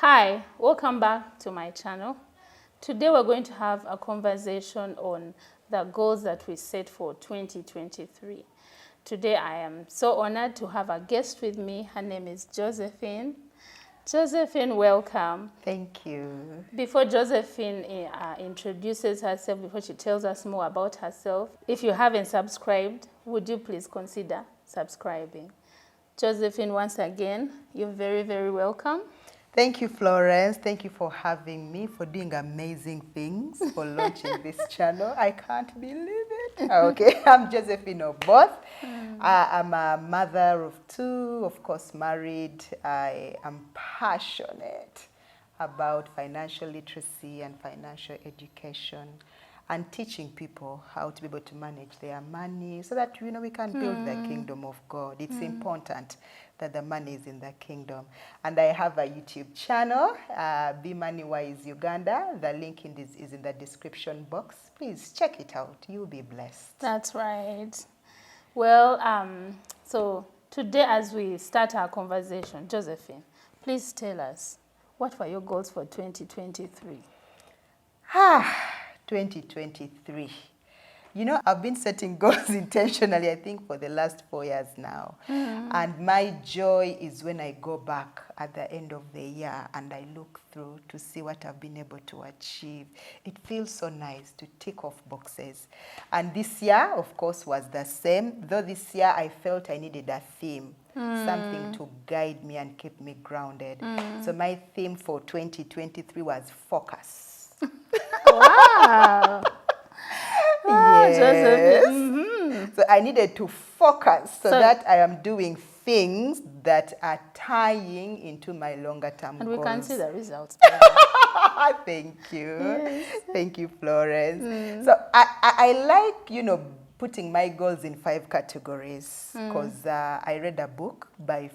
Hi, welcome back to my channel. Today we're going to have a conversation on the goals that we set for 2023. Today I am so honored to have a guest with me. Her name is Josephine. Josephine, welcome. Thank you. Before Josephine introduces herself, before she tells us more about herself, if you haven't subscribed, would you please consider subscribing? Josephine, once again, you're very, very welcome. Thank you, Florence. Thank you for having me, for doing amazing things, for launching this channel. I can't believe it. Okay, I'm Josephine Oboth. I'm a mother of two, of course, married. I am passionate about financial literacy and financial education and teaching people how to be able to manage their money so that, we can build the kingdom of God. It's important that the money is in the kingdom. And I have a YouTube channel, MoneyWise Uganda. The link is in the description box. Please check it out. You'll be blessed. That's right. Well, so today as we start our conversation, Josephine, please tell us, what were your goals for 2023? 2023. I've been setting goals intentionally, I think, for the last 4 years now. And my joy is when I go back at the end of the year and I look through to see what I've been able to achieve. It feels so nice to tick off boxes. And this year, of course, was the same. Though this year I felt I needed a theme, something to guide me and keep me grounded. So my theme for 2023 was focus. Wow. Yes. Josephine. So I needed to focus so that I am doing things that are tying into my longer term goals. And we can see the results. Thank you. Yes. Thank you, Florence. So I like, putting my goals in 5 categories because I read a book by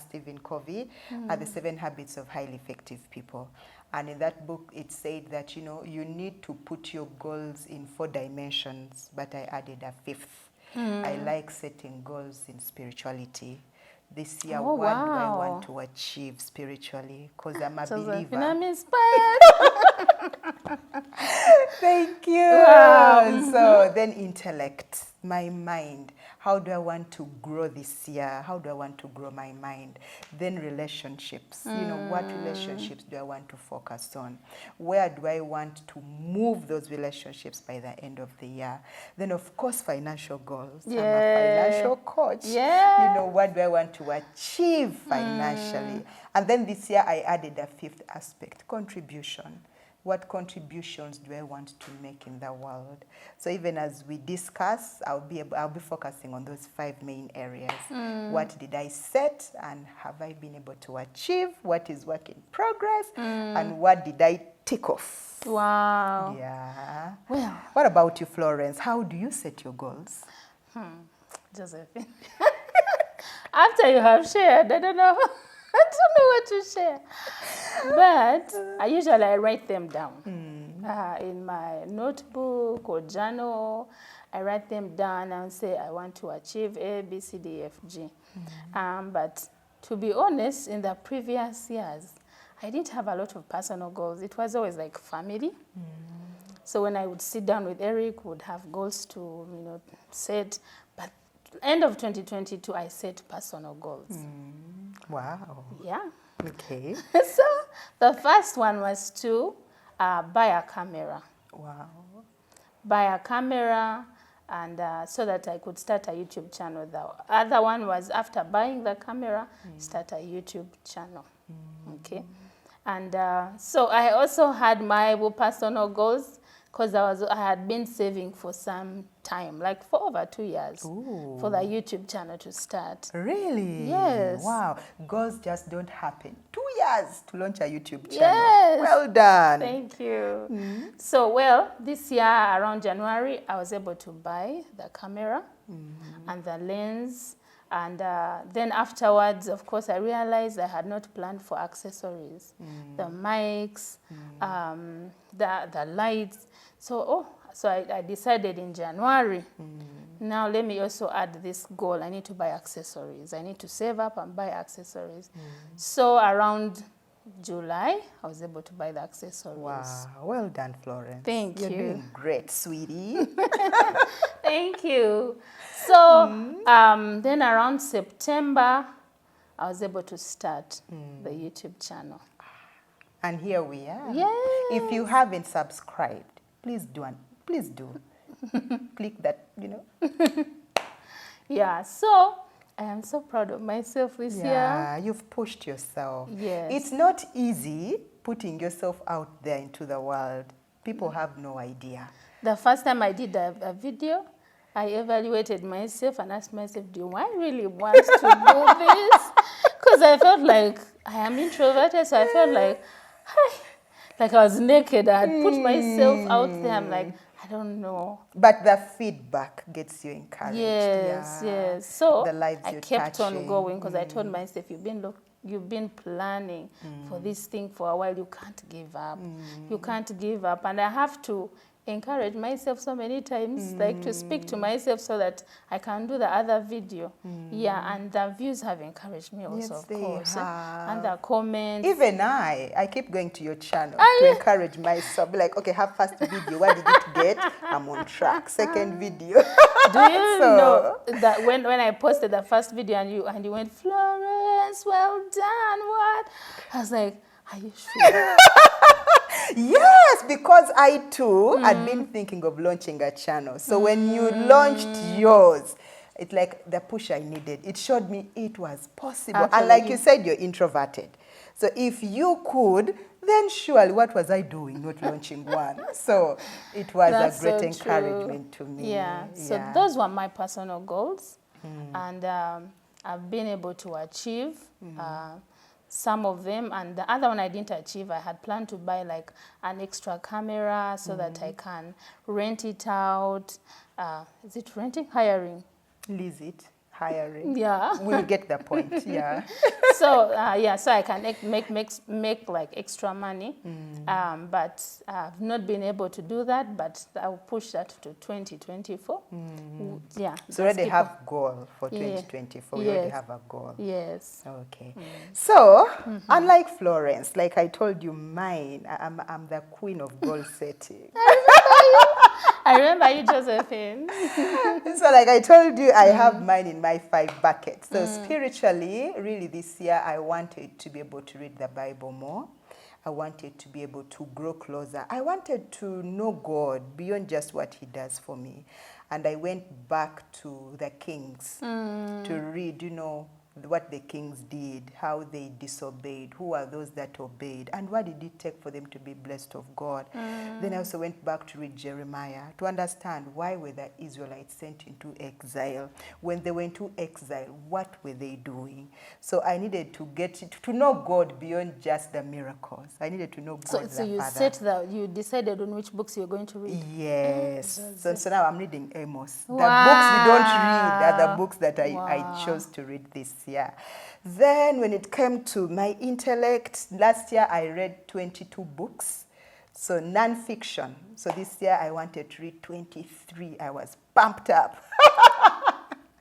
Stephen Covey, The 7 Habits of Highly Effective People. And in that book, it said that, you need to put your goals in 4 dimensions, but I added a 5th. I like setting goals in spirituality. This year, what do I want to achieve spiritually? Because I'm a believer. I'm inspired. Thank you. Wow. So then intellect, my mind. How do I want to grow this year? How do I want to grow my mind? Then relationships. What relationships do I want to focus on? Where do I want to move those relationships by the end of the year? Then, of course, financial goals. Yeah. I'm a financial coach. Yeah. What do I want to achieve financially? And then this year, I added a 5th aspect, contribution. What contributions do I want to make in the world? So even as we discuss, I'll be focusing on those 5 main areas. What did I set and have I been able to achieve? What is work in progress? And what did I tick off? Wow. Yeah. Well. What about you, Florence? How do you set your goals? Josephine. After you have shared, I don't know what to share. But I usually write them down in my notebook or journal. I write them down and say I want to achieve A, B, C, D, F, G. But to be honest, in the previous years, I didn't have a lot of personal goals. It was always like family. So when I would sit down with Eric, would have goals to set. But end of 2022, I set personal goals. Wow. Yeah. Okay. So the first one was to buy a camera. Wow. Buy a camera and so that I could start a YouTube channel. The other one was after buying the camera, start a YouTube channel. Okay. And so I also had my personal goals because I had been saving for some time, like for over 2 years, for the YouTube channel to start. Really? Yes. Wow. Goals just don't happen. 2 years to launch a YouTube channel. Yes. Well done. Thank you. So, this year around January, I was able to buy the camera and the lens. And then afterwards, of course, I realized I had not planned for accessories, the mics, the lights. So I decided in January, now let me also add this goal. I need to buy accessories. I need to save up and buy accessories. So around July, I was able to buy the accessories. Wow, well done, Florence. Thank You're you. doing great, sweetie. Thank you. So then around September, I was able to start the YouTube channel. And here we are. Yes. If you haven't subscribed, please do. Click that, Yeah, so I am so proud of myself this year. Yeah, you've pushed yourself. Yes. It's not easy putting yourself out there into the world. People have no idea. The first time I did a video, I evaluated myself and asked myself, do I really want to do this? Because I felt like I am introverted, so I felt like I was naked. I had put myself out there. I'm like, I don't know. But the feedback gets you encouraged. Yes, Yeah. yes. So the lives I you're kept on touching. going because I told myself, you've been planning for this thing for a while. You can't give up. You can't give up. And I have to encourage myself so many times, like to speak to myself so that I can do the other video. Yeah, and the views have encouraged me also, Yes, of they course. have. And the comments. Even I keep going to your channel to encourage myself. Be like, okay, have first video. What did it get? I'm on track. Second video. Do you know that when I posted the first video and you went, Florence, well done, what? I was like, are you sure? Yes, because I too had been thinking of launching a channel. So when you launched yours, it's like the push I needed. It showed me it was possible. Actually, and like you said, you're introverted. So if you could, then surely what was I doing not launching one? So it was That's a great so encouragement to true. me. Yeah, so those were my personal goals. And I've been able to achieve some of them, and the other one I didn't achieve. I had planned to buy like an extra camera so that I can rent it out. Is it renting? Hiring. Lease it, hiring. Yeah. We'll get the point, yeah. So so I can make like extra money, but I've not been able to do that. But I'll push that to 2024. Yeah. So already have goal for 2024. We already have a goal. Yes. Okay. So unlike Florence, like I told you, mine, I'm the queen of goal setting. I remember you, Josephine. So like I told you, I have mine in my 5 buckets. So spiritually, really this year, I wanted to be able to read the Bible more. I wanted to be able to grow closer. I wanted to know God beyond just what he does for me. And I went back to the Kings to read, what the kings did, how they disobeyed, who are those that obeyed, and what did it take for them to be blessed of God. Then I also went back to read Jeremiah to understand why were the Israelites sent into exile. When they went to exile, what were they doing? So I needed to get to know God beyond just the miracles. I needed to know God So you Father. you decided on which books you're going to read? Yes. So now I'm reading Amos. The Wow. books we don't read are the books that I chose to read this year. Then when it came to my intellect, last year I read 22 books. So non-fiction. So this year I wanted to read 23. I was pumped up.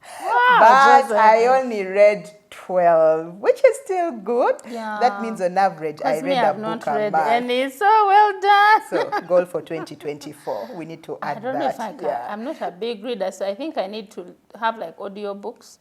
But Josephine. I only read 12, which is still good. Yeah. That means on average I read a book not a read month. any, so well done. So goal for 2024, we need to add that. I don't know if I can. Yeah. I'm not a big reader, so I think I need to have like audio books.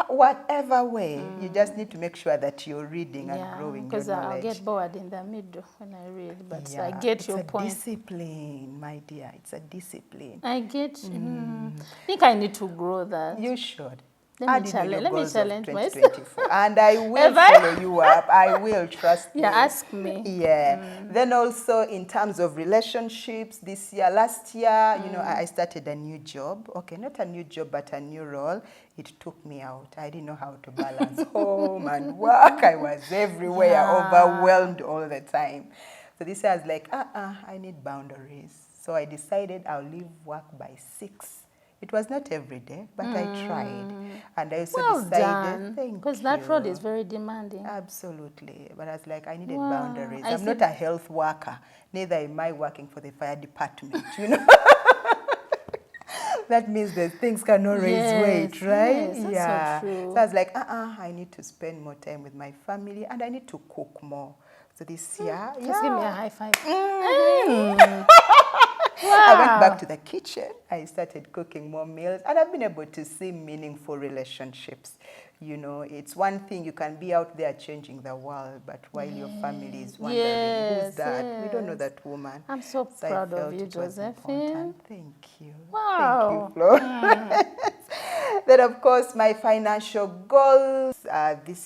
Whatever way, you just need to make sure that you're reading and growing your because knowledge. I'll get bored in the middle when I read, but Yeah, I get your point. It's a discipline, my dear. It's a discipline. I get. I think I need to grow that. You should. Let me challenge myself. And I will follow you up. I will, trust me. Yeah, ask me. Yeah. Then also in terms of relationships, last year, I started a new job. Okay, not a new job, but a new role. It took me out. I didn't know how to balance home and work. I was everywhere, overwhelmed all the time. So this year I was like, I need boundaries. So I decided I'll leave work by 6. It was not every day, but I tried. And I also decided, because that role is very demanding. Absolutely. But I was like, I needed boundaries. I'm not a health worker. Neither am I working for the fire department, That means that things cannot raise weight, right? Yes, that's so true. So I was like, I need to spend more time with my family and I need to cook more. So this year, Just give me a high five. I went back to the kitchen. I started cooking more meals, and I've been able to see meaningful relationships. You know, it's one thing you can be out there changing the world, but while your family is wondering, who's that? We don't know that woman. I'm so proud of you, Josephine. Thank you. Wow. Thank you, Flo. Then, of course, my financial goals.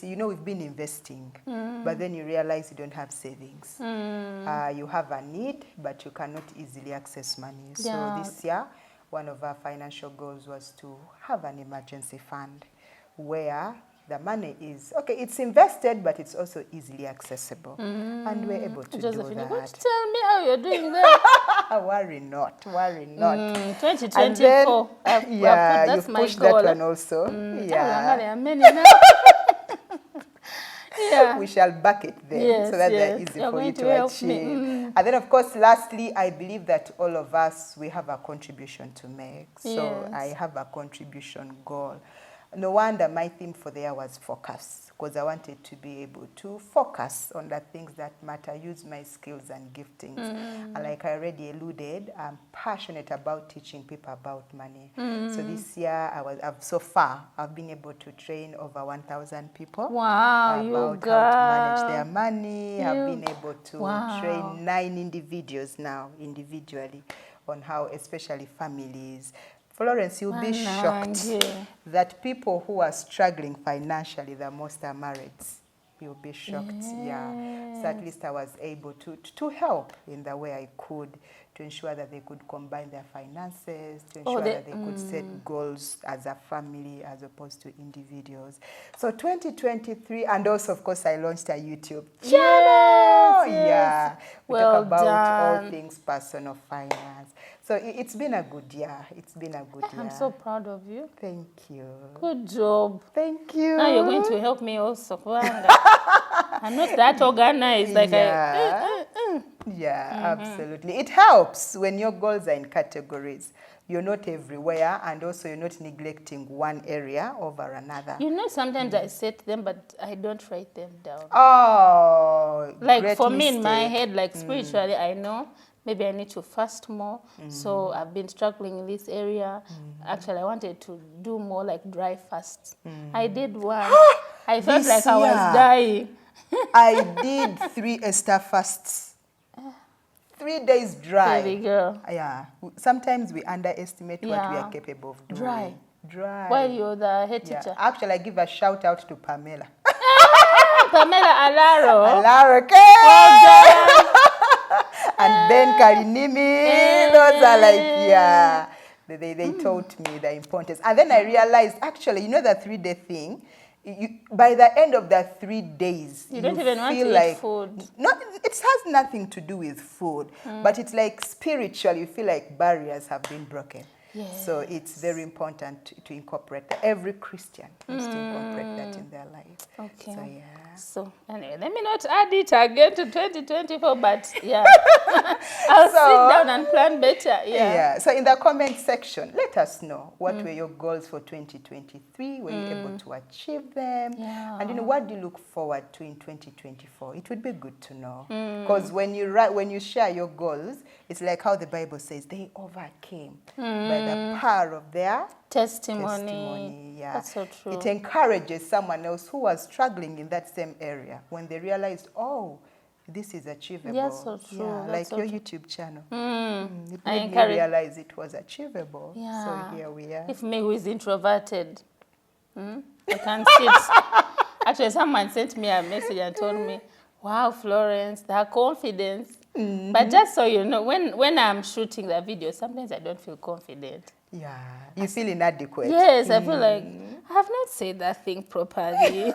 We've been investing, but then you realize you don't have savings. You have a need, but you cannot easily access money. Yeah. So this year, one of our financial goals was to have an emergency fund where the money is, it's invested, but it's also easily accessible. And we're able to Josephine, do that. you're going to tell me how you're doing that? Worry not. 2024. You've pushed that one also. Yeah. We shall back it then, so that they're easy for you to achieve. And then, of course, lastly, I believe that all of us, we have a contribution to make. So I have a contribution goal. No wonder my theme for the year was focus, because I wanted to be able to focus on the things that matter, use my skills and giftings. And like I already alluded, I'm passionate about teaching people about money. So this year, I've been able to train over 1,000 people about how to manage their money. I've been able to train 9 individuals now, individually, on how, especially families. Florence, you'll be shocked that people who are struggling financially, the most are married. You'll be shocked, So at least I was able to help in the way I could, to ensure that they could combine their finances, to ensure that they could set goals as a family as opposed to individuals. So 2023, and also, of course, I launched a YouTube channel. We talk about all things personal finance. So it's been a good year. I'm so proud of you. Thank you. Good job. Thank you. Now you're going to help me also. I'm not that organized. Absolutely. It helps when your goals are in categories. You're not everywhere, and also you're not neglecting one area over another. You know, sometimes I set them, but I don't write them down. Oh, like for me in my head, like spiritually, I know maybe I need to fast more. So I've been struggling in this area. Actually, I wanted to do more like dry fasts. I did one. I felt like I was dying. I did 3 Esther fasts. 3 days dry. Baby girl. Yeah. Sometimes we underestimate what we are capable of doing. Dry. While you're the head teacher. Actually, I give a shout out to Pamela. Pamela Alaro. Alaro, okay. And then Karinimi. Those are like, they taught me the importance. And then I realized, actually, you know the 3-day thing? By the end of the 3 days, you don't even want to eat food. It has nothing to do with food, but it's like spiritual. You feel like barriers have been broken. Yes. So it's very important to incorporate that. Every Christian needs to incorporate that in their life. Okay. So anyway, let me not add it again to 2024, but I'll sit down and plan better. So in the comment section, let us know what were your goals for 2023. Were you able to achieve them? And what do you look forward to in 2024? It would be good to know, because when you share your goals, it's like how the Bible says they overcame by the power of their testimony. That's so true. It encourages someone else who was struggling in that same area when they realized, oh, this is achievable. That's so true. Like your YouTube channel. It made me realize it was achievable. So here we are. If me who is introverted, I can sit. Actually, someone sent me a message and told me, wow, Florence, that confidence. But just so you know, when I'm shooting the video, sometimes I don't feel confident. You feel inadequate. Yes, I feel like I have not said that thing properly.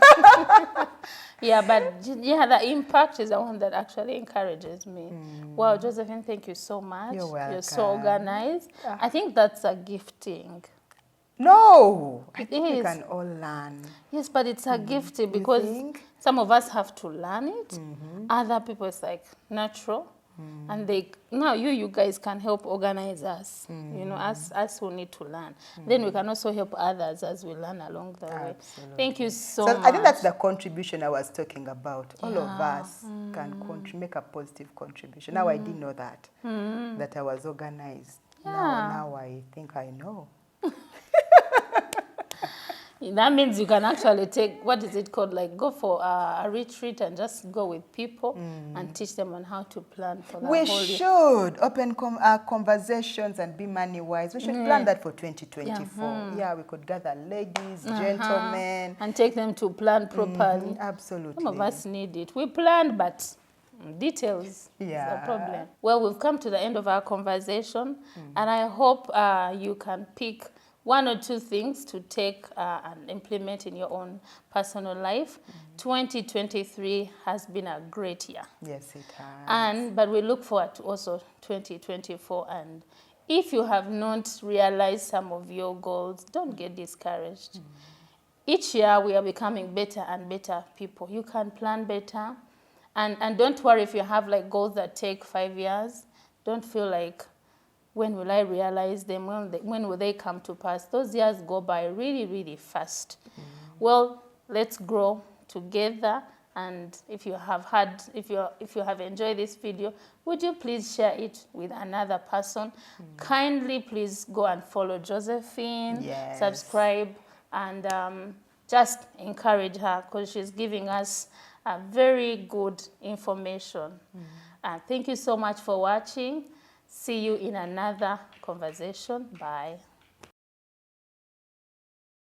But the impact is the one that actually encourages me. Wow, Josephine, thank you so much. You're welcome. You're so organized. I think that's a gifting. No, I think we can all learn. Yes, but it's a gifting because some of us have to learn it. Other people, it's like natural. And now you guys can help organize us, you know, us who need to learn. Then we can also help others as we learn along the way. Thank you so much. I think that's the contribution I was talking about. All of us can make a positive contribution. Now I didn't know that, that I was organized. Now I think I know. That means you can actually take, what is it called, like go for a retreat and just go with people and teach them on how to plan for that whole year. We should open conversations and be money wise. We should plan that for 2024. Yeah, we could gather ladies, gentlemen. And take them to plan properly. Absolutely. Some of us need it. We planned, but details is the problem. Well, we've come to the end of our conversation, and I hope you can pick one or two things to take and implement in your own personal life. 2023 has been a great year. Yes, it has. But we look forward to also 2024. And if you have not realized some of your goals, don't get discouraged. Each year we are becoming better and better people. You can plan better. And don't worry if you have like goals that take 5 years. Don't feel like, when will I realize them? When will they come to pass? Those years go by really, really fast. Well, let's grow together. And if you have enjoyed this video, would you please share it with another person? Kindly, please go and follow Josephine. Yes. Subscribe, and just encourage her, because she's giving us very good information. Thank you so much for watching. See you in another conversation. Bye.